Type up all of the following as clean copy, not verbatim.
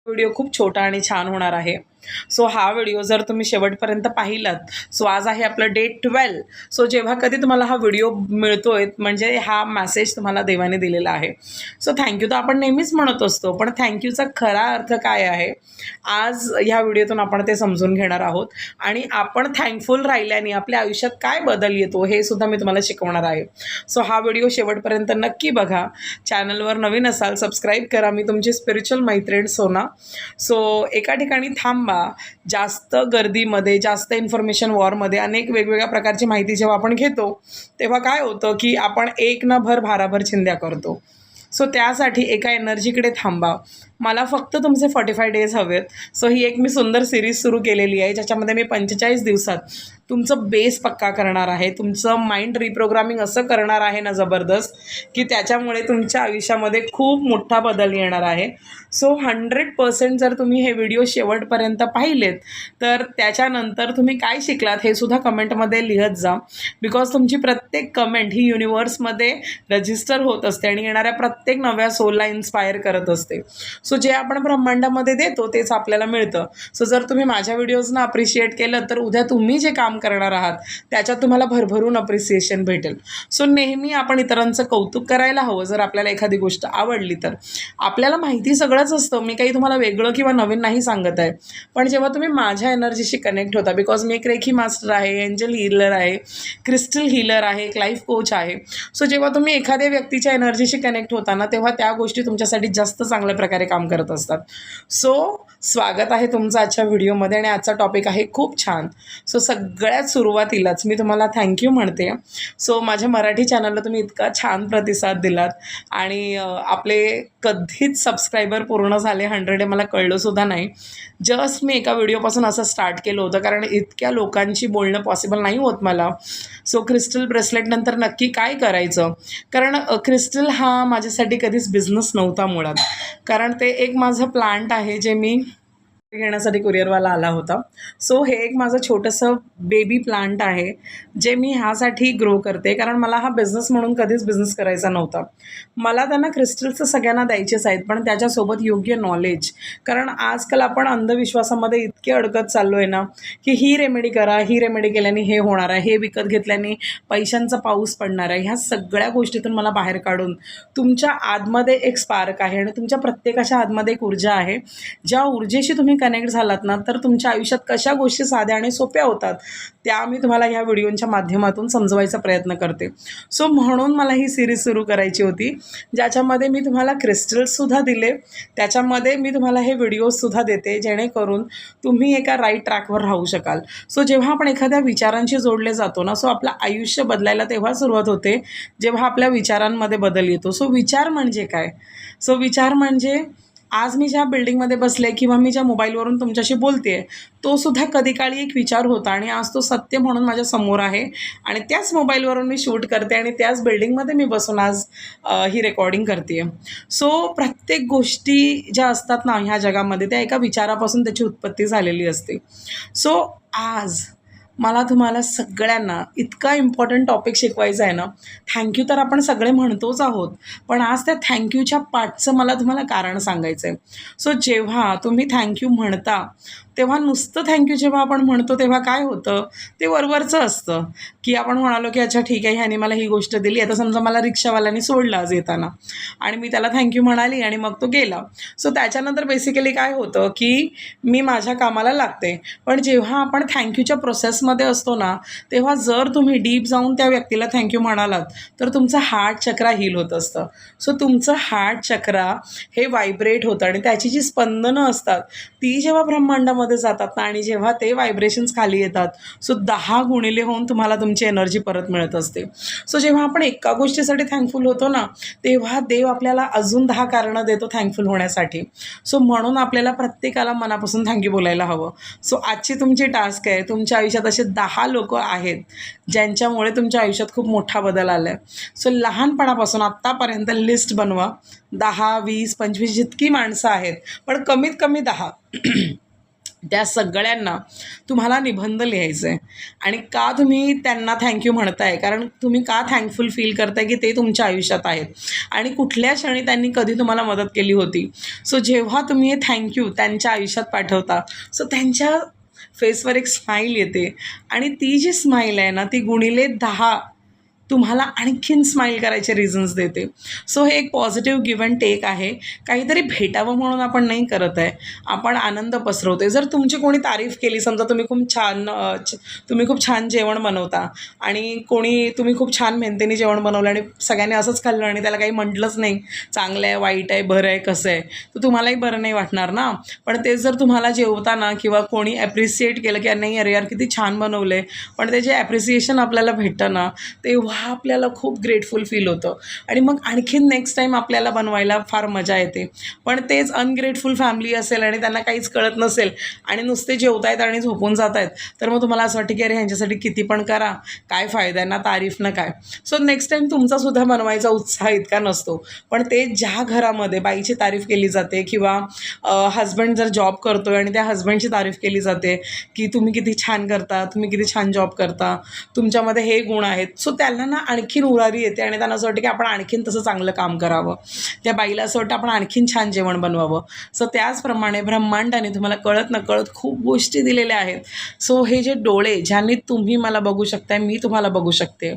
Video खूप छोटा आणि छान होणार आहे. सो हा व्हिडिओ जर तुम्ही शेवटपर्यंत पाहिलात, सो आज आहे आपलं डे 12. सो जेव्हा कधी तुम्हाला हा व्हिडिओ मिळतोय म्हणजे हा मेसेज तुम्हाला देवाने दिलेला आहे. सो थँक्यू तर आपण नेहमीच म्हणत असतो, पण थँक्यूचा खरा अर्थ काय आहे आज ह्या व्हिडिओतून आपण ते समजून घेणार आहोत. आणि आपण थँकफुल राहिल्याने आपल्या आयुष्यात काय बदल येतो हे सुद्धा मी तुम्हाला शिकवणार आहे. सो हा व्हिडिओ शेवटपर्यंत नक्की बघा. चॅनलवर नवीन असाल सबस्क्राईब करा. मी तुमची स्पिरिच्युअल मैत्रीण सोना. सो एका ठिकाणी थांबा. जास्त गर्दीमध्ये, जास्त इन्फॉर्मेशन वॉरमध्ये अनेक वेगवेगळ्या प्रकारची माहिती जेव्हा आपण घेतो तेव्हा काय होतं की आपण एक न भर भाराभर चिंध्या करतो. सो त्यासाठी एका एनर्जीकडे थांबा. मला फक्त तुमचे 45 डेज हवेत. सो ही एक मी सुंदर सिरीज सुरू केलेली आहे ज्याच्यामध्ये मी 45 दिवसात तुमचं बेस पक्का करणार आहे. तुमचं माइंड रिप्रोग्रामिंग असं करणार आहे ना जबरदस्त की त्याच्यामुळे तुमच्या आयुष्यामध्ये खूप मोठा बदल येणार आहे. सो 100% जर तुम्ही हे व्हिडिओ शेवटपर्यंत पाहिलेत तर त्याच्यानंतर तुम्ही काय शिकलात हे सुद्धा कमेंटमध्ये लिहत जा. बिकॉज तुमची प्रत्येक कमेंट ही युनिवर्समध्ये रजिस्टर होत असते आणि येणाऱ्या प्रत्येक नव्या सोलला इन्स्पायर करत असते. सो जे आपण ब्रह्मांडामध्ये देतो तेच आपल्याला मिळतं. सो जर तुम्ही माझ्या व्हिडिओजना अप्रिशिएट केलं तर उद्या तुम्ही जे काम करणार आहात त्याच्यात तुम्हाला भरभरून अप्रिसिएशन भेटेल. सो नेहमी आपण इतरांचं कौतुक करायला हवं जर आपल्याला एखादी गोष्ट आवडली तर. आपल्याला माहिती सगळंच असतं, मी काही तुम्हाला वेगळं किंवा नवीन नाही सांगत आहे. पण जेव्हा तुम्ही माझ्या एनर्जीशी कनेक्ट होता, बिकॉज मी एक रेखी मास्टर आहे, एंजल हीलर आहे, क्रिस्टल हीलर आहे, एक लाईफ कोच आहे. सो जेव्हा तुम्ही एखाद्या व्यक्तीच्या एनर्जीशी कनेक्ट होता ना तेव्हा त्या गोष्टी तुमच्यासाठी जास्त चांगल्या प्रकारे काम करत असतात. सो स्वागत आहे तुमचं आजच्या व्हिडिओमध्ये आणि आजचा टॉपिक आहे खूप छान. सो सगळ्यात सुरुवातीलाच मी तुम्हाला थँक्यू म्हणते. सो माझ्या मराठी चॅनलला तुम्ही इतका छान प्रतिसाद दिलात आणि आपले कधीच सबस्क्रायबर पूर्ण झाले 100 हे मला कळलंसुद्धा नाही. जस्ट मी एका व्हिडिओपासून असं स्टार्ट केलं होतं कारण इतक्या लोकांशी बोलणं पॉसिबल नाही होत मला. सो क्रिस्टल ब्रेसलेटनंतर नक्की काय करायचं, कारण क्रिस्टल हा माझ्यासाठी कधीच बिझनेस नव्हता मुळात. कारण ते एक माझं प्लांट आहे जे मी घेण्यासाठी कुरिअरवाला आला होता. सो हे एक माझं छोटंसं बेबी प्लांट आहे जे मी ह्यासाठी ग्रो करते कारण मला हा बिझनेस म्हणून कधीच बिझनेस करायचा नव्हता. मला त्यांना क्रिस्टल्सचं सगळ्यांना द्यायचेच आहेत पण त्याच्यासोबत योग्य नॉलेज. कारण आजकाल आपण अंधविश्वासामध्ये इतके अडकत चाललो आहे ना की ही रेमेडी करा, ही रेमेडी केल्याने हे होणार आहे, हे विकत घेतल्याने पैशांचा पाऊस पडणार आहे. ह्या सगळ्या गोष्टीतून मला बाहेर काढून तुमच्या आतमध्ये एक स्पार्क आहे आणि तुमच्या प्रत्येकाच्या आतमध्ये एक ऊर्जा आहे. ज्या ऊर्जेशी तुम्ही कनेक्ट झालात ना तर तुमच्या आयुष्यात कशा गोष्टी साध्या आणि सोप्या होतात त्या मी तुम्हाला ह्या व्हिडिओच्या माध्यमातून समजवायचा प्रयत्न करते. सो म्हणून मला ही सिरीज सुरू करायची होती ज्याच्यामध्ये मी तुम्हाला क्रिस्टल्ससुद्धा दिले, त्याच्यामध्ये मी तुम्हाला हे व्हिडिओजसुद्धा देते जेणेकरून तुम्ही एका राईट ट्रॅकवर राहू शकाल. सो जेव्हा आपण एखाद्या विचारांशी जोडले जातो ना सो आपलं आयुष्य बदलायला तेव्हा सुरुवात होते जेव्हा आपल्या विचारांमध्ये बदल येतो. सो विचार म्हणजे काय? सो विचार म्हणजे आज मी ज्या बिल्डिंगमध्ये बसले किंवा मी ज्या मोबाईलवरून तुमच्याशी बोलते तो सुद्धा कधी काळी एक विचार होता आणि आज तो सत्य म्हणून माझ्या समोर आहे आणि त्याच मोबाईलवरून मी शूट करते आणि त्याच बिल्डिंगमध्ये मी बसून आज ही रेकॉर्डिंग करते. सो प्रत्येक गोष्टी ज्या असतात ना ह्या जगामध्ये त्या एका विचारापासून त्याची उत्पत्ती झालेली असते. सो आज मला तुम्हाला सगळ्यांना इतका इम्पॉर्टंट टॉपिक शिकवायचा आहे ना. थँक्यू तर आपण सगळे म्हणतोच आहोत पण आज त्या थँक्यूच्या पाठचं मला तुम्हाला कारण सांगायचं आहे. सो जेव्हा तुम्ही थँक्यू म्हणता तेव्हा नुसतं थँक्यू जेव्हा आपण म्हणतो तेव्हा काय होतं ते वरवरचं असतं की आपण म्हणालो की अच्छा ठीक आहे ह्याने मला ही गोष्ट दिली. आता समजा मला रिक्षावाल्याने सोडलं आज येताना आणि मी त्याला थँक्यू म्हणाली आणि मग तो गेला. सो त्याच्यानंतर बेसिकली काय होतं की मी माझ्या कामाला लागते. पण जेव्हा आपण थँक्यूच्या प्रोसेसमध्ये असतो ना तेव्हा जर तुम्ही डीप जाऊन त्या व्यक्तीला थँक्यू म्हणालात तर तुमचं हार्ट चक्रा हील होत असतं. सो तुमचं हार्ट चक्रा हे व्हायब्रेट होतं आणि त्याची जी स्पंदनं असतात ती जेव्हा ब्रह्मांडामध्ये जातात ना आणि जेव्हा ते व्हायब्रेशन्स खाली येतात सो 10 गुणिले होऊन तुम्हाला तुमची एनर्जी परत मिळत असते. सो जेव्हा आपण एका गोष्टीसाठी थँकफुल होतो ना तेव्हा देव आपल्याला अजून 10 कारणं देतो थँकफुल होण्यासाठी. सो म्हणून आपल्याला प्रत्येकाला मनापासून थँक्यू बोलायला हवं. सो आजची तुमची टास्क आहे, तुमच्या आयुष्यात असे 10 लोक आहेत ज्यांच्यामुळे तुमच्या आयुष्यात खूप मोठा बदल आला आहे. सो लहानपणापासून आत्तापर्यंत लिस्ट बनवा. 10, 20, 25 जितकी माणसं आहेत पण कमीत कमी 10 त्या सगळ्यांना तुम्हाला निबंध लिहायचं आहे. आणि का तुम्ही त्यांना थँक्यू म्हणताय, कारण तुम्ही का थँकफुल फील करताय की ते तुमच्या आयुष्यात आहेत आणि कुठल्या क्षणी त्यांनी कधी तुम्हाला मदत केली होती. सो जेव्हा तुम्ही हे थँक्यू त्यांच्या आयुष्यात पाठवता, सो त्यांच्या फेसवर एक स्माईल येते आणि ती जी स्माईल आहे ना, ती गुणिले 10 तुम्हाला आणखीन स्माईल करायचे रिझन्स देते. सो हे एक पॉझिटिव्ह गिव्ह अँड टेक आहे. काहीतरी भेटावं म्हणून आपण नाही करत आहे, आपण आनंद पसरवतो. जर तुमची कोणी तारीफ केली, समजा तुम्ही खूप छान जेवण बनवता आणि तुम्ही खूप छान मेहनतीने जेवण बनवलं आणि सगळ्यांनी असंच खाल्लं आणि त्याला काही म्हटलंच नाही, चांगलं आहे, वाईट आहे, बरं आहे, कसं आहे, तर तुम्हालाही बरं नाही वाटणार ना. पण ते जर तुम्हाला जेवताना किंवा कोणी ॲप्रिसिएट केलं की नाही अरे यार किती छान बनवलं आहे, पण ते जे ॲप्रिसिएशन आपल्याला भेटतं ना, तेव्हा आपल्याला खूप ग्रेटफुल फील होतं आणि मग आणखीन नेक्स्ट टाईम आपल्याला बनवायला फार मजा येते. पण तेच अनग्रेटफुल फॅमिली असेल आणि त्यांना काहीच कळत नसेल आणि नुसते जेवतायत आणि झोपून जात आहेत, तर मग तुम्हाला असं वाटतं की अरे ह्यांच्यासाठी किती पण करा, काय फायदा आहे ना, तारीफ ना काय. सो नेक्स्ट टाईम तुमचासुद्धा बनवायचा उत्साह इतका नसतो. पण ते ज्या घरामध्ये बाईची तारीफ केली जाते किंवा हजबंड जर जॉब करतो आहे आणि त्या हजबंडची तारीफ केली जाते की तुम्ही किती छान करता, तुम्ही किती छान जॉब करता, तुमच्यामध्ये हे गुण आहेत, सो त्यांना ना आणखीन उरारी येते आणि त्यांना असं वाटतं की आपण आणखीन तसं चांगलं काम करावं. त्या बाईला असं वाटतं आपण आणखीन छान जेवण बनवावं. सो त्याचप्रमाणे ब्रह्मांडाने तुम्हाला कळत नकळत खूप गोष्टी दिलेल्या आहेत. सो हे जे डोळे ज्यांनी तुम्ही मला बघू शकताय, मी तुम्हाला बघू शकते.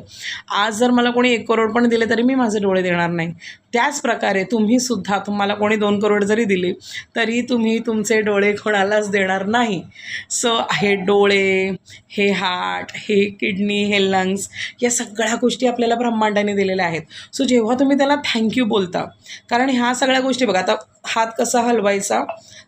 आज जर मला कोणी 1 करोड पण दिले तरी मी माझे डोळे देणार नाही. त्याच प्रकारे तुम्हीसुद्धा, तुम्हाला कोणी 2 करोड जरी दिले तरी तुम्ही तुमचे डोळे कोणालाच देणार नाही. सो हे डोळे, हे हार्ट, हे किडनी, हे लंग्स, या सगळ्या गोष्टी आपल्याला ब्रह्मांडाने दिलेल्या आहेत. सो जेव्हा तुम्ही त्याला थँक्यू बोलता, कारण ह्या सगळ्या गोष्टी बघा, आता हात कसा हलवायचा,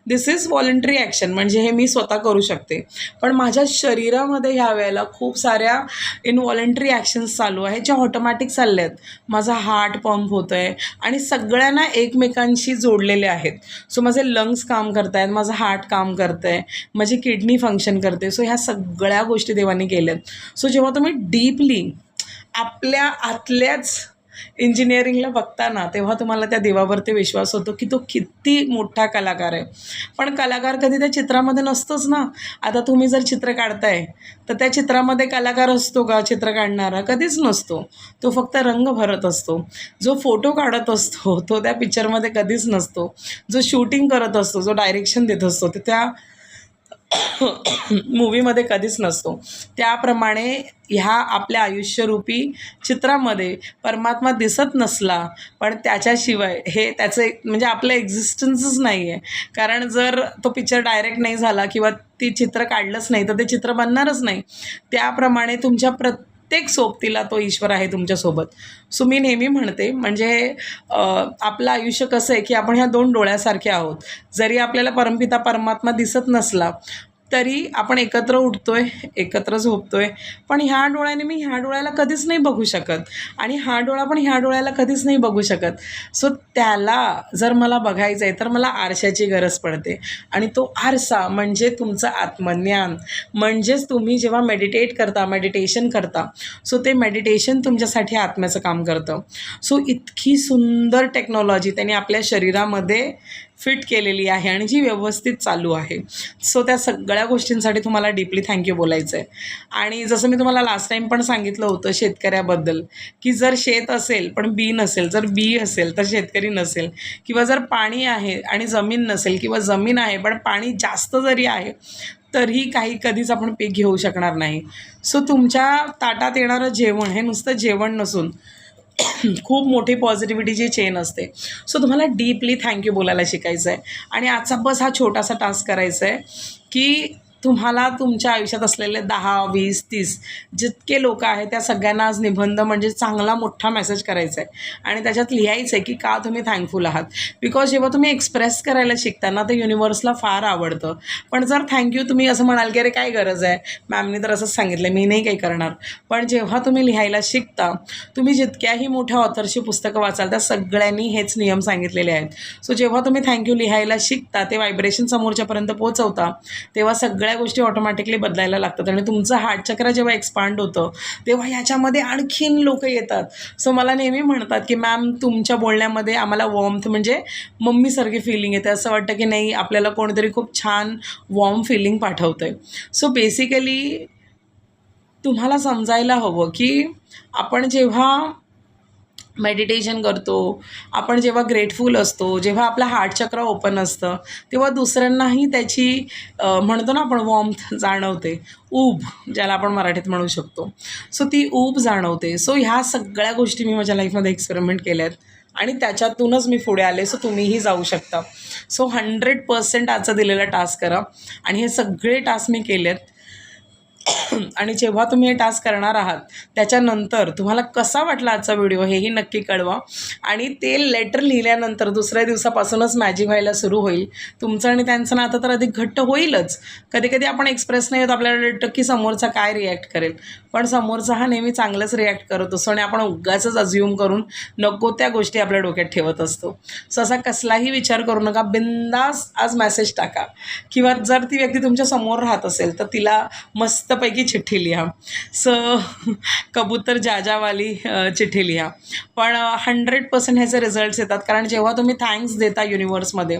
दिस इज व्हॉलंटरी ॲक्शन, म्हणजे हे मी स्वतः करू शकते. पण माझ्या शरीरामध्ये ह्या वेळेला खूप साऱ्या इनव्हॉलंटरी ॲक्शन्स चालू आहेत ज्या ऑटोमॅटिक चालल्या आहेत. माझा हार्ट पंप होतो आहे आणि सगळ्यांना एकमेकांशी जोडलेले आहेत. सो माझे लंग्स काम करत आहेत, माझं हार्ट काम करतं आहे, माझी किडनी फंक्शन करते. सो ह्या सगळ्या गोष्टी देवाने केल्यात. सो जेव्हा तुम्ही डीपली आपल्या आतल्याच इंजिनिअरिंगला बघता ना, तेव्हा तुम्हाला त्या देवावरती विश्वास होतो की तो किती मोठा कलाकार आहे. पण कलाकार कधी त्या चित्रामध्ये नसतोच ना. आता तुम्ही जर चित्र काढताय तर त्या चित्रामध्ये कलाकार असतो का? चित्र काढणारा कधीच नसतो. तो फक्त रंग भरत असतो. जो फोटो काढत असतो तो त्या पिक्चरमध्ये कधीच नसतो. जो शूटिंग करत असतो, जो डायरेक्शन देत असतो, ते त्या मूवीमध्ये कधीच नसतो. त्याप्रमाणे ह्या आपल्या आयुष्यरूपी चित्रामध्ये परमात्मा दिसत नसला, पण त्याच्याशिवाय हे त्याचं म्हणजे आपलं एक्झिस्टन्सच नाही आहे. कारण जर तो पिक्चर डायरेक्ट नाही झाला किंवा ती चित्र काढलंच नाही तर ते चित्र बनणारच नाही. त्याप्रमाणे तुमच्या प्रत्येक सोबतीला तो ईश्वर आहे तुमच्यासोबत. सो मी नेहमी म्हणते, म्हणजे आपलं आयुष्य कसं आहे की आपण ह्या 2 डोळ्यासारखे आहोत. जरी आपल्याला परमपिता परमात्मा दिसत नसला तरी आपण एकत्र उठतोय, एकत्र झोपतोय, पण ह्या डोळ्याने मी ह्या डोळ्याला कधीच नाही बघू शकत आणि हा डोळा पण ह्या डोळ्याला कधीच नाही बघू शकत. सो त्याला जर मला बघायचं आहे तर मला आरशाची गरज पडते आणि तो आरसा म्हणजे तुमचं आत्मज्ञान. म्हणजेच तुम्ही जेव्हा मेडिटेशन करता, सो ते मेडिटेशन तुमच्यासाठी आत्म्याचं काम करतं. सो इतकी सुंदर टेक्नॉलॉजी त्यांनी आपल्या शरीरामध्ये फिट केलेली आहे आणि जी व्यवस्थित चालू आहे. सो त्या सगळ्या गोष्टींसाठी तुम्हाला डीपली थँक्यू बोलायचं आहे. आणि जसं मी तुम्हाला लास्ट टाईम पण सांगितलं होतं शेतकऱ्याबद्दल, की जर शेत असेल पण बी नसेल, जर बी असेल तर शेतकरी नसेल, किंवा जर पाणी आहे आणि जमीन नसेल, किंवा जमीन आहे पण पाणी जास्त जरी आहे तरीही कधीच आपण पीक घेऊ शकणार नाही. सो तुमच्या ताटात येणारं जेवण हे नुसतं जेवण नसून खूप मोठी पॉझिटिव्हिटीची चेन असते. सो तुम्हाला डीपली थँक्यू बोलायला शिकायचं आहे. आणि आजचा बस हा छोटासा टास्क करायचा आहे की तुम्हाला तुमच्या आयुष्यात असलेले 10, 20, 30 जितके लोक आहेत त्या सगळ्यांना आज निबंध म्हणजे चांगला मोठा मेसेज करायचा आहे आणि त्याच्यात लिहायचं आहे की का तुम्ही थँकफुल आहात. बिकॉज जेव्हा तुम्ही एक्सप्रेस करायला शिकता ना, तर युनिवर्सला फार आवडतं. पण जर थँक्यू तुम्ही असं म्हणाल की अरे काय गरज आहे, मॅमने तर असंच सांगितलं, मी नाही काही करणार. पण जेव्हा तुम्ही लिहायला शिकता, तुम्ही जितक्याही मोठ्या ऑथरची पुस्तकं वाचाल त्या सगळ्यांनी हेच नियम सांगितलेले आहेत. सो जेव्हा तुम्ही थँक्यू लिहायला शिकता, ते व्हायब्रेशन समोरच्यापर्यंत पोहोचवता, तेव्हा सगळ्या सगळ्या गोष्टी ऑटोमॅटिकली बदलायला लागतात आणि तुमचं हार्ट चक्र जेव्हा एक्सपांड होतं तेव्हा ह्याच्यामध्ये आणखीन लोक येतात. सो मला नेहमी म्हणतात की मॅम तुमच्या बोलण्यामध्ये आम्हाला वॉर्मथ म्हणजे मम्मीसारखी फिलिंग येते. असं वाटतं की नाही आपल्याला कोणीतरी खूप छान वॉर्म फिलिंग पाठवतं आहे. सो बेसिकली तुम्हाला समजायला हवं की आपण जेव्हा मेडिटेशन करतो, आपण जेव्हा ग्रेटफुल असतो, जेव्हा आपला हार्ट चक्र ओपन असतं तेव्हा दुसऱ्यांनाही त्याची म्हणतो ना आपण वॉर्मथ जाणवते, ऊब ज्याला आपण मराठीत म्हणू शकतो. सो ती ऊब जाणवते. सो ह्या सगळ्या गोष्टी मी माझ्या लाईफमध्ये एक्सपेरिमेंट केल्या आहेत आणि त्याच्यातूनच मी पुढे आले. सो तुम्हीही जाऊ शकता. सो 100% आजचा दिलेला टास्क करा आणि हे सगळे टास्क मी केले आहेत. आणि जेव्हा तुम्ही हे टास्क करणार आहात त्याच्यानंतर तुम्हाला कसा वाटला आजचा व्हिडिओ हेही नक्की कळवा. आणि ते लेटर लिहिल्यानंतर दुसऱ्या दिवसापासूनच मॅजिक व्हायला सुरू होईल. तुमचं आणि त्यांचं नातं तर अधिक घट्ट होईलच. कधी कधी आपण एक्सप्रेस नाही होत, आपल्याला वाटतं की समोरचा काय रिॲक्ट करेल, पण समोरचा हा नेहमी चांगलंच रिॲक्ट करत असतो आणि आपण उगाचच अज्युम करून नको त्या गोष्टी आपल्या डोक्यात ठेवत असतो. सो असा कसलाही विचार करू नका, बिंदास आज मेसेज टाका. किंवा जर ती व्यक्ती तुमच्या समोर राहत असेल तर तिला मस्तपैकी चिठ्ठी लिहा. सो कबूतर जाजावाली चिठ्ठी लिहा. पण 100% ह्याचे रिझल्ट्स येतात, कारण जेव्हा तुम्ही थँक्स देता युनिवर्समध्ये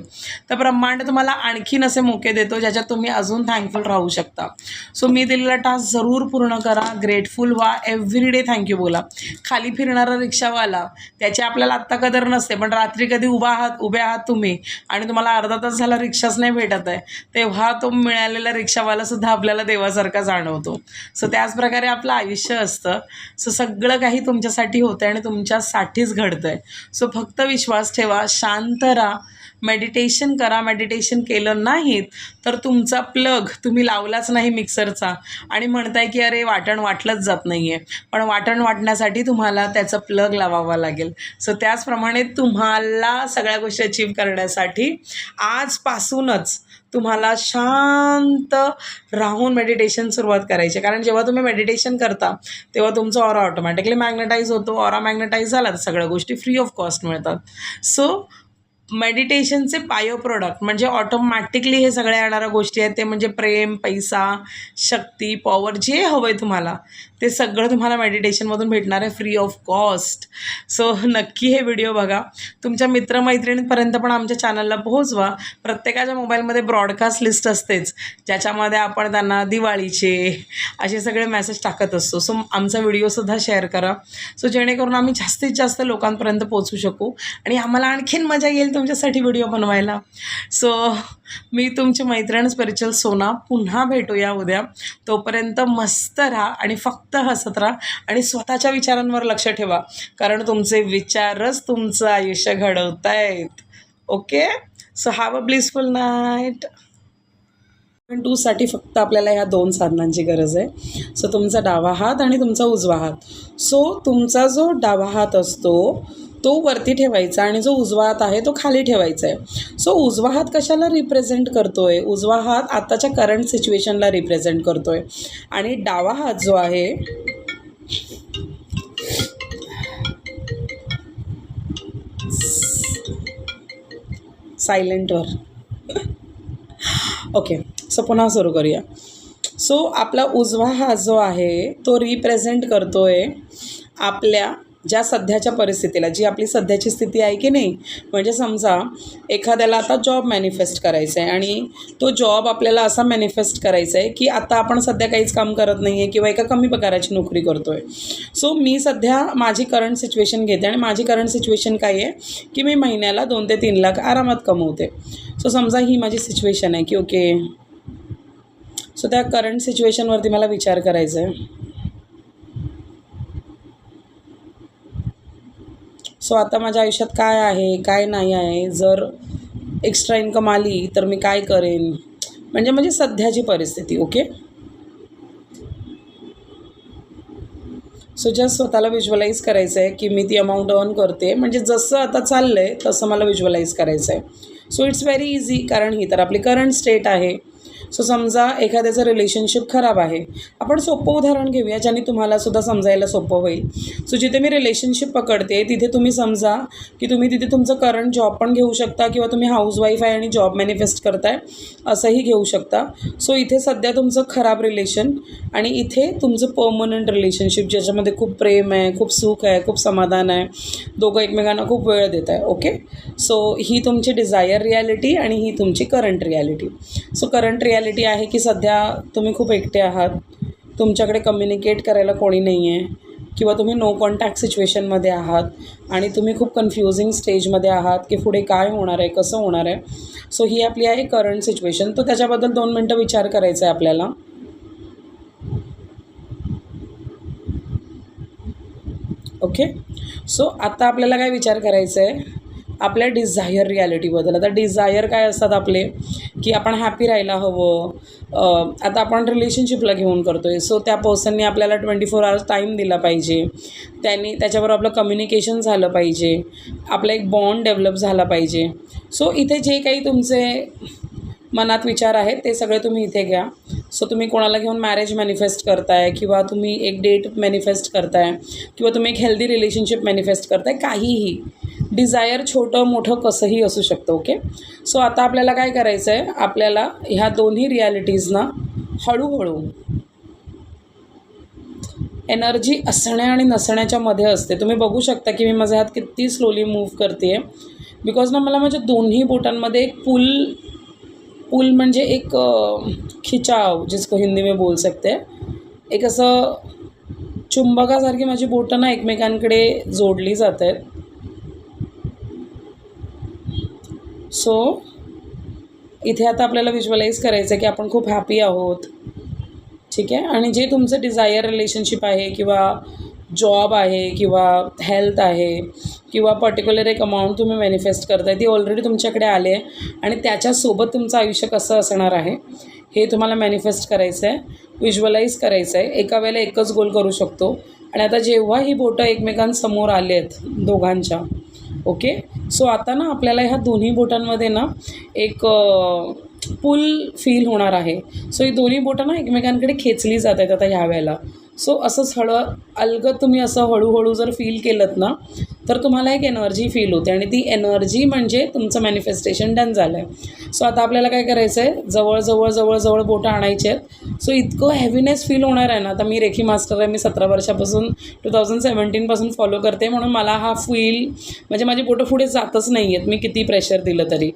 तर ब्रह्मांड तुम्हाला आणखीन असे मोके देतो ज्याच्यात तुम्ही अजून थँकफुल राहू शकता. सो मी दिलेला टास्क जरूर पूर्ण करा, ग्रेटफुल व्हा, एव्हरीडे थँक्यू बोला. खाली फिरणारा रिक्षावाला त्याची आपल्याला आत्ता कदर नसते, पण रात्री कधी उभे आहात तुम्ही आणि तुम्हाला अर्धा तास झाला रिक्षाच नाही भेटत आहे, तेव्हा तो मिळालेला रिक्षावालासुद्धा आपल्याला देवासारखा जाणवतो. सो त्याचप्रकारे आपलं आयुष्य असतं. सो सगळं काही तुमच्यासाठी होतं आहे आणि तुमच्यासाठीच घडतं आहे. सो फक्त विश्वास ठेवा, शांत राहा, मेडिटेशन करा. मेडिटेशन केलं नाहीत तर तुमचा प्लग तुम्ही लावलाच नाही मिक्सरचा आणि म्हणताय की अरे वाटण वाटलंच जात नाही आहे, पण वाटण वाटण्यासाठी तुम्हाला त्याचं प्लग लावावं लागेल. सो त्याचप्रमाणे तुम्हाला सगळ्या गोष्टी अचीव करण्यासाठी आजपासूनच तुम्हाला शांत राहून मेडिटेशन सुरुवात करायची. कारण जेव्हा तुम्ही मेडिटेशन करता तेव्हा तुमचा ऑरा ऑटोमॅटिकली मॅग्नेटाईज होतो. ऑरा मॅग्नेटाईज झाला तर सगळ्या गोष्टी फ्री ऑफ कॉस्ट मिळतात. सो मेडिटेशनचे बायो प्रोडक्ट म्हणजे ऑटोमॅटिकली हे सगळ्या येणाऱ्या गोष्टी आहेत ते म्हणजे प्रेम, पैसा, शक्ती, पॉवर, जे हवं आहे तुम्हाला ते सगळं तुम्हाला मेडिटेशनमधून भेटणार आहे फ्री ऑफ कॉस्ट. सो नक्की हे व्हिडिओ बघा, तुमच्या मित्रमैत्रिणींपर्यंत पण आमच्या चॅनलला पोहोचवा. प्रत्येकाच्या मोबाईलमध्ये ब्रॉडकास्ट लिस्ट असतेच ज्याच्यामध्ये आपण त्यांना दिवाळीचे असे सगळे मेसेज टाकत असतो. सो आमचा व्हिडिओसुद्धा शेअर करा, सो जेणेकरून आम्ही जास्तीत जास्त लोकांपर्यंत पोहोचू शकू आणि आम्हाला आणखीन मजा येईल तुमच्यासाठी व्हिडिओ बनवायला. सो मी तुमची मैत्रीण स्पिरिच्युअल सोना. पुन्हा भेटूया उद्या. तोपर्यंत मस्त राहा आणि फक्त हसत राहा आणि स्वतःच्या विचारांवर लक्ष ठेवा, कारण तुमचे विचारच तुमचं आयुष्य घडवत आहेत. Okay, so have a blissful night. 2साठी फक्त आपल्याला ह्या 2 साधनांची गरज आहे. सो तुमचा डावा हात आणि तुमचा उजवा हात. सो तुमचा जो डावा हात असतो तो वरती ठेवायचा आणि जो उजवा हात आहे तो खाली ठेवायचा आहे. सो उजवा हात कशाला रिप्रेझेंट करतो आहे? उजवा हात आत्ताच्या करंट सिच्युएशनला रिप्रेझेंट करतो आहे आणि डावा हात जो आहे सायलेंटवर. ओके, सो पुन्हा सुरू करूया. सो आपला उजवा हात जो आहे तो रिप्रेझेंट करतो आहे आपल्या ज्या सध्याच्या परिस्थितीला, जी आपली सध्याची स्थिती आहे की नाही. म्हणजे समजा एखाद्याला आता जॉब मॅनिफेस्ट करायचा आहे आणि तो जॉब आपल्याला असा मॅनिफेस्ट करायचा आहे की आता आपण सध्या काहीच काम करत नाही आहे किंवा एका कमी पगाराची नोकरी करतो आहे. सो मी सध्या माझी करंट सिच्युएशन घेते आणि माझी करंट सिच्युएशन काय आहे की मी महिन्याला 2 ते 3 लाख आरामात कमवते. सो समजा ही माझी सिच्युएशन आहे की ओके. सो त्या करंट सिच्युएशनवरती मला विचार करायचा आहे. सो आता माझ्या आयुष्यात काय आहे, काय नाही आहे, जर एक्स्ट्रा इन्कम आली तर मी काय करेन, म्हणजे सध्याची परिस्थिती. ओके, सो जस्ट स्वतःला व्हिज्युअलाइज करायचं आहे की मी ती अमाऊंट अर्न करते, म्हणजे जसं आता चाललं आहे तसं मला व्हिज्युअलाइज करायचं आहे. सो इट्स व्हेरी इझी, कारण ही तर आपली करंट स्टेट आहे. सो समजा एखाद्याचं रिलेशनशिप खराब आहे, आपण सोपं उदाहरण घेऊया ज्याने तुम्हालासुद्धा समजायला सोपं होईल. सो जिथे मी रिलेशनशिप पकडते तिथे तुम्ही समजा की तुम्ही तिथे तुमचं करंट जॉब पण घेऊ शकता किंवा तुम्ही हाऊसवाईफ आहे आणि जॉब मॅनिफेस्ट करताय असंही घेऊ शकता. सो इथे सध्या तुमचं खराब रिलेशन आणि इथे तुमचं पर्मनंट रिलेशनशिप ज्याच्यामध्ये खूप प्रेम आहे, खूप सुख आहे, खूप समाधान आहे, दोघं एकमेकांना खूप वेळ देत आहे. ओके, सो ही तुमची डिझायर रियालिटी आणि ही तुमची current reality. So current reality आहे की सध्या तुम्ही खूप एकटे आहात, तुमच्याकडे कम्युनिकेट करायला कोणी नाही आहे किंवा तुम्ही नो कॉन्टॅक्ट सिच्युएशनमध्ये आहात आणि तुम्ही खूप कन्फ्युजिंग स्टेजमध्ये आहात की पुढे काय होणार आहे, कसं होणार आहे. सो ही आपली आहे करंट सिच्युएशन. तर त्याच्याबद्दल 2 मिनटं विचार करायचा आहे आपल्याला. ओके, सो आता आपल्याला काय विचार करायचं आहे आपल्या डिझायर रियालिटीबद्दल. आता डिझायर काय असतात आपले की आपण हॅपी राहायला हवं. आता आपण रिलेशनशिपला घेऊन करतो आहे, सो त्या पर्सनने आपल्याला 24 आवर्स टाईम दिला पाहिजे, त्याच्याबरोबर आपलं कम्युनिकेशन झालं पाहिजे, आपला एक बॉन्ड डेव्हलप झाला पाहिजे. सो इथे जे काही तुमचे मनात विचार आहेत ते सगळे तुम्ही इथे घ्या. सो तुम्ही कोणाला घेऊन मॅरेज मॅनिफेस्ट करताय किंवा तुम्ही एक डेट मॅनिफेस्ट करताय किंवा तुम्ही एक हेल्दी रिलेशनशिप मॅनिफेस्ट करताय, काहीही डिझायर छोटं मोठं कसंही असू शकतं. ओके, सो आता आपल्याला काय करायचं आहे, आपल्याला ह्या दोन्ही रियालिटीजना हळूहळू एनर्जी असण्या आणि नसण्याच्या मध्ये असते. तुम्ही बघू शकता की मी माझे हात किती स्लोली मूव्ह करते आहे बिकॉज ना मला माझ्या दोन्ही बोटांमध्ये एक पुल म्हणजे एक खिचाव जिसको हिंदी में बोल सकते हैं, एक असं चुंबकासारखी माझी बोटं ना एकमेकांकडे जोडली जात आहेत. सो इथे आता आपल्याला व्हिज्युअलाइज करायचं आहे की आपण खूप हॅपी आहोत. ठीक आहे, आणि जे तुमचं डिझायर रिलेशनशिप आहे किंवा जॉब आहे किंवा हेल्थ आहे किंवा पर्टिक्युलर एक अमाऊंट तुम्ही मॅनिफेस्ट करताय ती ऑलरेडी तुमच्याकडे आले आहे आणि त्याच्यासोबत तुमचं आयुष्य कसं असणार आहे हे तुम्हाला मॅनिफेस्ट करायचं आहे, व्हिज्युअलाइज करायचं आहे. एका वेळेला एकच गोल करू शकतो. आणि आता जेव्हा ही बोटं एकमेकांसमोर आले आहेत दोघांच्या, ओके, सो आता ना आपल्याला ह्या दोन्ही बोटांमध्ये ना एक पुल फील होणार आहे. सो ही दोन्ही बोटं ना एकमेकांकडे खेचली जात आहेत आता ह्या वेळेला. सो असंच अलगद तुम्ही असं हळूहळू जर फील केलं ना तर तुम्हाला एक एनर्जी फील होते आणि ती एनर्जी म्हणजे तुमचं मॅनिफेस्टेशन डन झालं आहे. सो आता आपल्याला काय करायचं आहे, जवळ बोटं आणायचे आहेत. सो इतकं हेवीनेस फील होणार आहे ना. आता मी रेखी मास्टर आहे, मी 17 वर्षापासून 2017 फॉलो करते, म्हणून मला हा फील म्हणजे माझी बोटं पुढे जातच नाही आहेत मी किती प्रेशर दिलं तरी.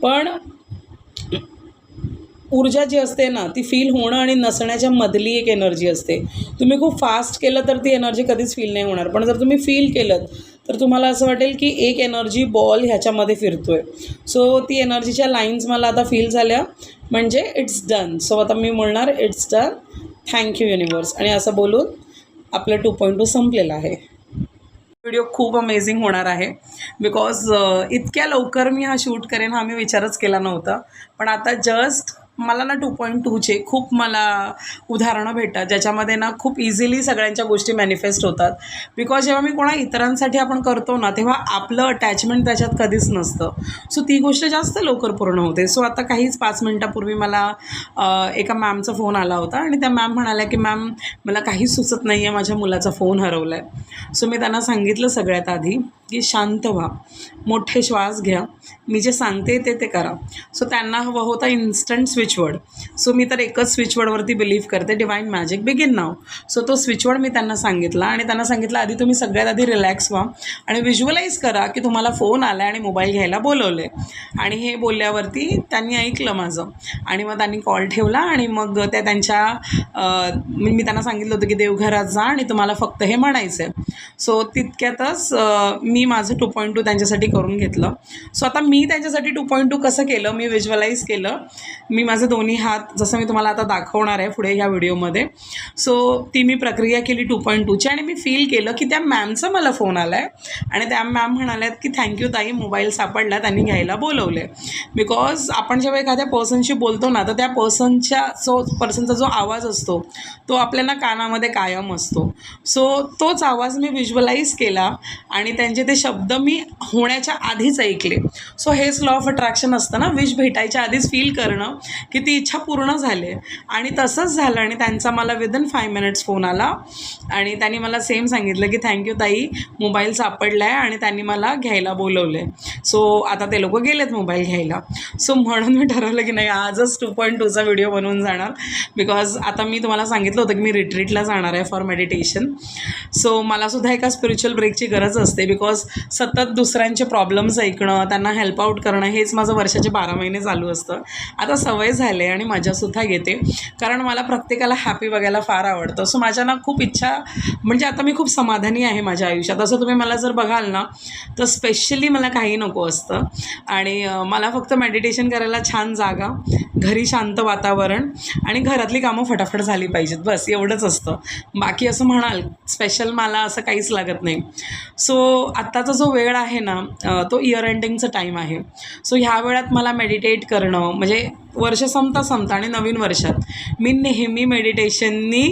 पण ऊर्जा जी असते ना ती फील होणं आणि नसण्याच्या मधली एक एनर्जी असते. तुम्ही खूप फास्ट केलं तर ती एनर्जी कधीच फील नाही होणार, पण जर तुम्ही फील केलं तर तुम्हाला असं वाटेल की एक एनर्जी बॉल ह्याच्यामध्ये फिरतो आहे. सो ती एनर्जीच्या लाईन्स मला आता फील झाल्या म्हणजे इट्स डन. सो आता मी म्हणणार इट्स डन, थँक्यू युनिवर्स, आणि असं बोलून आपलं 2.2 संपलेलं आहे. व्हिडिओ खूप अमेझिंग होणार आहे बिकॉज इतक्या लवकर मी हा शूट करेन हा मी विचारच केला नव्हता. पण आता जस्ट मला ना 2.2चे खूप मला उदाहरणं भेटतात ज्याच्यामध्ये ना खूप इझिली सगळ्यांच्या गोष्टी मॅनिफेस्ट होतात. बिकॉज जेव्हा मी कोणा इतरांसाठी आपण करतो ना तेव्हा आपलं अटॅचमेंट त्याच्यात कधीच नसतं. सो ती गोष्ट जास्त लवकर पूर्ण होते. सो आता काहीच 5 मिनटापूर्वी मला एका मॅमचा फोन आला होता आणि त्या मॅम म्हणाल्या की मॅम मला काहीच सुचत नाही आहे, माझ्या मुलाचा फोन हरवला आहे. सो मी त्यांना सांगितलं सगळ्यात आधी की शांत व्हा, मोठे श्वास घ्या, मी जे सांगते ते करा. सो त्यांना हवं होता इन्स्टंट स्विचवर्ड. सो मी तर एकच स्विचवर्डवरती बिलीव्ह करते, डिवाईन मॅजिक बिगिन नाव. सो तो स्विचवर्ड मी त्यांना सांगितला आणि त्यांना सांगितलं आधी तुम्ही सगळ्यात आधी रिलॅक्स व्हा आणि व्हिज्युअलाइज करा की तुम्हाला फोन आला आणि मोबाईल घ्यायला बोलवले. आणि हे बोलल्यावरती त्यांनी ऐकलं माझं आणि मग त्यांनी कॉल ठेवला आणि मग त्या त्यांच्या मी त्यांना सांगितलं होतं की देवघरात जा आणि तुम्हाला फक्त हे म्हणायचं आहे. सो तितक्यातच मी माझं 2.2 त्यांच्यासाठी करून घेतलं. सो आता मी त्यांच्यासाठी 2.2 कसं केलं मी व्हिज्युअलाइज केलं. मी माझे दोन्ही हात जसं मी तुम्हाला आता दाखवणार आहे पुढे ह्या व्हिडिओमध्ये. सो ती मी प्रक्रिया केली 2.2ची आणि मी फील केलं की त्या मॅमचा मला फोन आला आहे आणि त्या मॅम म्हणाल्यात की थँक्यू ताई, मोबाईल सापडला, त्यांनी घ्यायला बोलवले. बिकॉज आपण जेव्हा एखाद्या पर्सनशी बोलतो ना तर त्या पर्सनचा जो आवाज असतो तो आपल्याला कानामध्ये कायम असतो. सो तोच आवाज मी व्हिज्युअलाइज केला आणि त्यांचे ते शब्द मी होण्याच्या आधीच ऐकले. सो हेच लॉ ऑफ अट्रॅक्शन असतं ना, विश भेटायच्या आधीच फील करणं की ती इच्छा पूर्ण झाली आहे. आणि तसंच झालं आणि त्यांचा मला विदिन 5 मिनिट्स फोन आला आणि त्यांनी मला सेम सांगितलं की थँक्यू ताई, मोबाईल सापडला आहे आणि त्यांनी मला घ्यायला बोलवलं आहे. सो आता ते लोकं गेलेत मोबाईल घ्यायला. सो म्हणून मी ठरवलं की नाही, आजच 2.2चा व्हिडिओ बनवून जाणार. बिकॉज आता मी तुम्हाला सांगितलं होतं की मी रिट्रीटला जाणार आहे फॉर मेडिटेशन. सो मलासुद्धा एका स्पिरिच्युअल ब्रेकची गरज असते. बिकॉज सतत दुसऱ्यांचे प्रॉब्लेम्स ऐकणं, त्यांना हेल्प आउट करणं, हेच माझं वर्षाचे 12 महिने चालू असतं. आता सवय झाली आणि मजासुद्धा घेते, कारण मला प्रत्येकाला हॅपी बघायला फार आवडतं. सो माझ्या ना खूप इच्छा, म्हणजे आता मी खूप समाधानी आहे माझ्या आयुष्यात. असं तुम्ही मला जर बघाल ना, तर स्पेशली मला काही नको असतं आणि मला फक्त मेडिटेशन करायला छान जागा, घरी शांत वातावरण आणि घरातली कामं फटाफट झाली पाहिजेत, बस एवढंच असतं. बाकी असं म्हणाल स्पेशल मला असं काहीच लागत नाही. सो आत्ताचा जो वेळ आहे ना, तो इयर एंडिंगचा टाईम आहे. सो ह्या वेळात मला मेडिटेट करणं, म्हणजे वर्ष संपता आणि नवीन वर्षात मी नेहमी मेडिटेशननी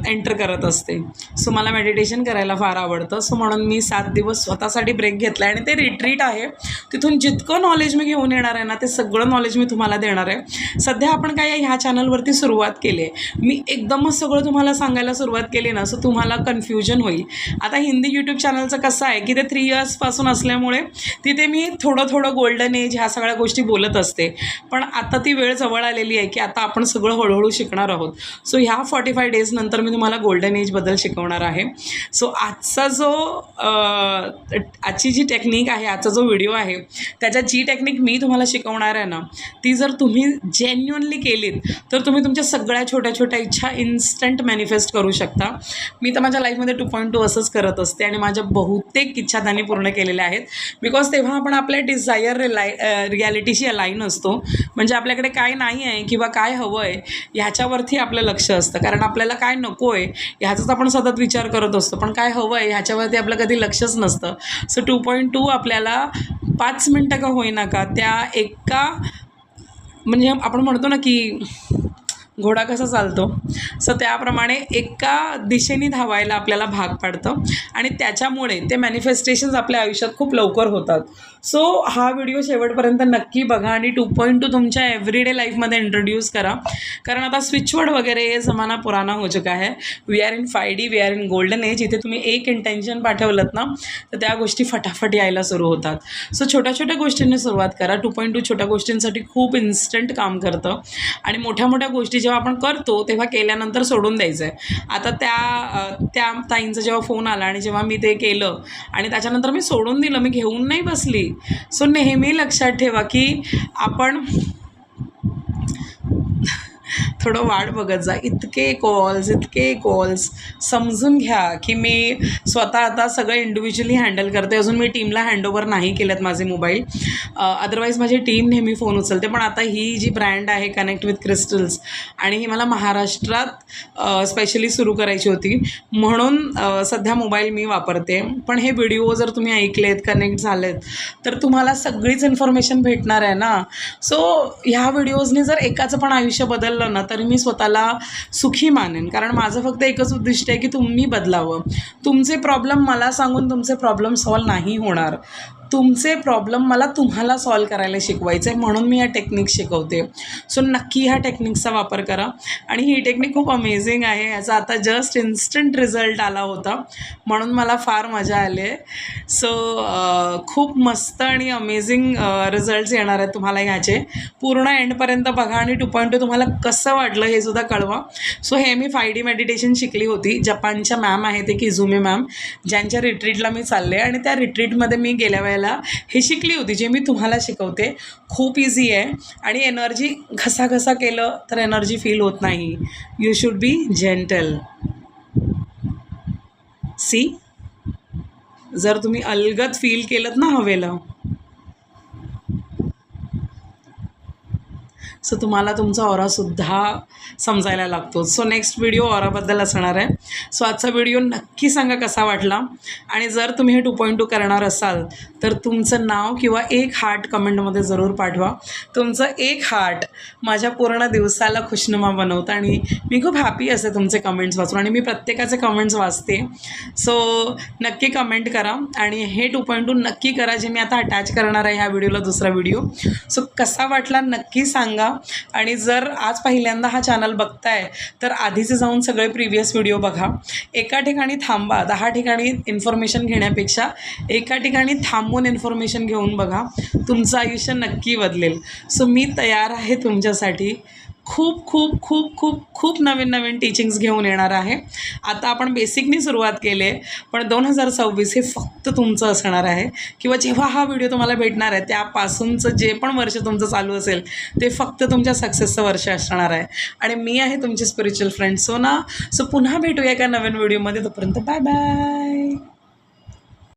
एंटर करत असते. सो मला मेडिटेशन करायला फार आवडतं. सो म्हणून मी 7 दिवस स्वतःसाठी ब्रेक घेतला आणि ते रिट्रीट आहे. तिथून जितकं नॉलेज मी घेऊन येणार आहे ना, ते सगळं नॉलेज मी तुम्हाला देणार आहे. सध्या आपण काय ह्या चॅनलवरती सुरुवात केली आहे. मी एकदमच सगळं तुम्हाला सांगायला सुरुवात केली ना, सो तुम्हाला कन्फ्युजन होईल. आता हिंदी यूट्यूब चॅनलचं कसं आहे की ते 3 इयर्सपासून असल्यामुळे तिथे मी थोडं गोल्डन एज ह्या सगळ्या गोष्टी बोलत असते. पण आता ती वेळ जवळ आलेली आहे की आता आपण सगळं हळूहळू शिकणार आहोत. सो ह्या 45 डेज नंतर मी तुम्हाला गोल्डन एजबद्दल शिकवणार आहे. सो आजची जी टेक्निक आहे, आजचा जो व्हिडिओ आहे, त्याच्यात जी टेक्निक मी तुम्हाला शिकवणार आहे ना, ती जर तुम्ही जेन्युअनली केलीत तर तुम्ही तुमच्या सगळ्या छोट्या इच्छा इन्स्टंट मॅनिफेस्ट करू शकता. मी तर माझ्या लाईफमध्ये 2.2 असंच करत असते आणि माझ्या बहुतेक इच्छा त्यांनी पूर्ण केलेल्या आहेत. बिकॉज तेव्हा आपण आपल्या डिझायर रिॲलिटीशी अलाईन असतो. म्हणजे आपल्याकडे काय नाही आहे किंवा काय हवं आहे ह्याच्यावरती आपलं लक्ष असतं. कारण आपल्याला काय नको आहे ह्याचाच आपण सतत विचार करत असतो, पण काय हवं आहे ह्याच्यावरती आपलं कधी लक्षच नसतं. सो 2.2 आपल्याला 5 मिनटं का होईना का त्या एका, म्हणजे आपण म्हणतो ना की घोडा कसा चालतो, सो त्याप्रमाणे एका दिशेने धावायला आपल्याला भाग पाडतं आणि त्याच्यामुळे ते मॅनिफेस्टेशन्स आपल्या आयुष्यात खूप लवकर होतात. सो हा व्हिडिओ शेवटपर्यंत नक्की बघा आणि 2.2 तुमच्या एव्हरीडे लाईफमध्ये इंट्रोड्यूस करा. कारण आता स्विचवर्ड वगैरे ये जमाना पुराना हो चुका है. We are in 5D, we are in golden age. इथे तुम्ही एक इंटेन्शन पाठवलं ना, तर त्या गोष्टी फटाफट यायला सुरू होतात. सो छोट्या गोष्टींनी सुरुवात करा. 2.2 छोट्या गोष्टींसाठी खूप इन्स्टंट काम करतं आणि मोठ्या गोष्टी जेव्हा आपण करतो तेव्हा केल्यानंतर सोडून द्यायचं आहे. आता त्या ताईंचा जेव्हा फोन आला आणि जेव्हा मी ते केलं आणि त्याच्यानंतर मी सोडून दिलं, मी घेऊन नाही बसली. सो नेहमी लक्षात ठेवा की आपण थोडं वाट बघत जा. इतके कॉल्स समजून घ्या की मी स्वतः आता सगळं इंडिव्हिज्युअली हँडल करते. अजून मी टीमला हँडओव्हर नाही केलेत माझे मोबाईल. अदरवाईज माझी टीम नेहमी फोन उचलते. पण आता ही जी ब्रँड आहे कनेक्ट विथ क्रिस्टल्स, आणि ही मला महाराष्ट्रात स्पेशली सुरू करायची होती म्हणून सध्या मोबाईल मी वापरते. पण हे व्हिडिओ जर तुम्ही ऐकलेत, कनेक्ट झालेत, तर तुम्हाला सगळीच इन्फॉर्मेशन भेटणार आहे ना. सो ह्या व्हिडिओजने जर एकाचं पण आयुष्य बदललं ना, तर मी स्वतःला सुखी मानेन. कारण माझं फक्त एकच उद्दिष्ट आहे की तुम्ही बदलावं. तुमचे प्रॉब्लेम मला सांगून तुमचे प्रॉब्लेम सॉल्व नाही होणार. तुमचे प्रॉब्लेम मला तुम्हाला सॉल्व करायला शिकवायचं आहे, म्हणून मी ह्या टेक्निक शिकवते. सो नक्की ह्या टेक्निक्सचा वापर करा. आणि ही टेक्निक खूप अमेझिंग आहे. याचा आता जस्ट इन्स्टंट रिझल्ट आला होता, म्हणून मला फार मजा आली आहे. सो खूप मस्त आणि अमेझिंग रिझल्ट्स येणार आहेत तुम्हाला ह्याचे. पूर्ण एंडपर्यंत बघा आणि 2.2 तुम्हाला कसं वाटलं हे सुद्धा कळवा. सो हे मी 5D मेडिटेशन शिकली होती. जपानच्या मॅम आहे ते किझुमे मॅम, ज्यांच्या रिट्रीटला मी चालले आणि त्या रिट्रीटमध्ये मी गेल्या वेळेला हे शिकली होती जे मी तुम्हाला शिकवते. खूप इझी आहे आणि एनर्जी घसा केलं तर एनर्जी फील होत नाही. You should be gentle. See, जर तुम्ही अलगद फील केलं ना हवेला, सो तुम्हाला तुमचा ऑरासुद्धा समजायला लागतो. सो नेक्स्ट व्हिडिओ ऑराबद्दल असणार आहे. सो आजचा व्हिडिओ नक्की सांगा कसा वाटला, आणि जर तुम्ही हे 2.2 करणार असाल तर तुमचं नाव किंवा एक हार्ट कमेंटमध्ये जरूर पाठवा. तुमचं एक हार्ट माझ्या पूर्ण दिवसाला खुशनुमा बनवतं आणि मी खूप हॅपी असते तुमचे कमेंट्स वाचून, आणि मी प्रत्येकाचे कमेंट्स वाचते. सो नक्की कमेंट करा आणि हे 2.2 नक्की करा, जे मी आता अटॅच करणार आहे ह्या व्हिडिओला दुसरा व्हिडिओ. सो कसा वाटला नक्की सांगा. आणि जर आज पहिल्यांदा हा चॅनल बघताय तर आधीचे जाऊन सगळे प्रिव्हियस व्हिडिओ बघा. एका ठिकाणी थांबा, 10 ठिकाणी इन्फॉर्मेशन घेण्यापेक्षा एका ठिकाणी थांबून इन्फॉर्मेशन घेऊन बघा, तुमचं आयुष्य नक्की बदलेल. सो मी तयार आहे तुमच्यासाठी. खूप खूप खूप खूप खूप नवीन नवीन टीचिंग्स घेऊन येणार आहे. आता आपण बेसिकनी सुरुवात केली आहे, पण 2026 हे फक्त तुमचं असणार आहे. किंवा जेव्हा हा व्हिडिओ तुम्हाला भेटणार आहे त्यापासूनचं जे पण वर्ष तुमचं चालू असेल ते फक्त तुमच्या सक्सेसचं वर्ष असणार आहे. आणि मी आहे तुमची स्पिरिच्युअल फ्रेंड सोना. सो पुन्हा भेटूया एका नवीन व्हिडिओमध्ये. तोपर्यंत बाय बाय.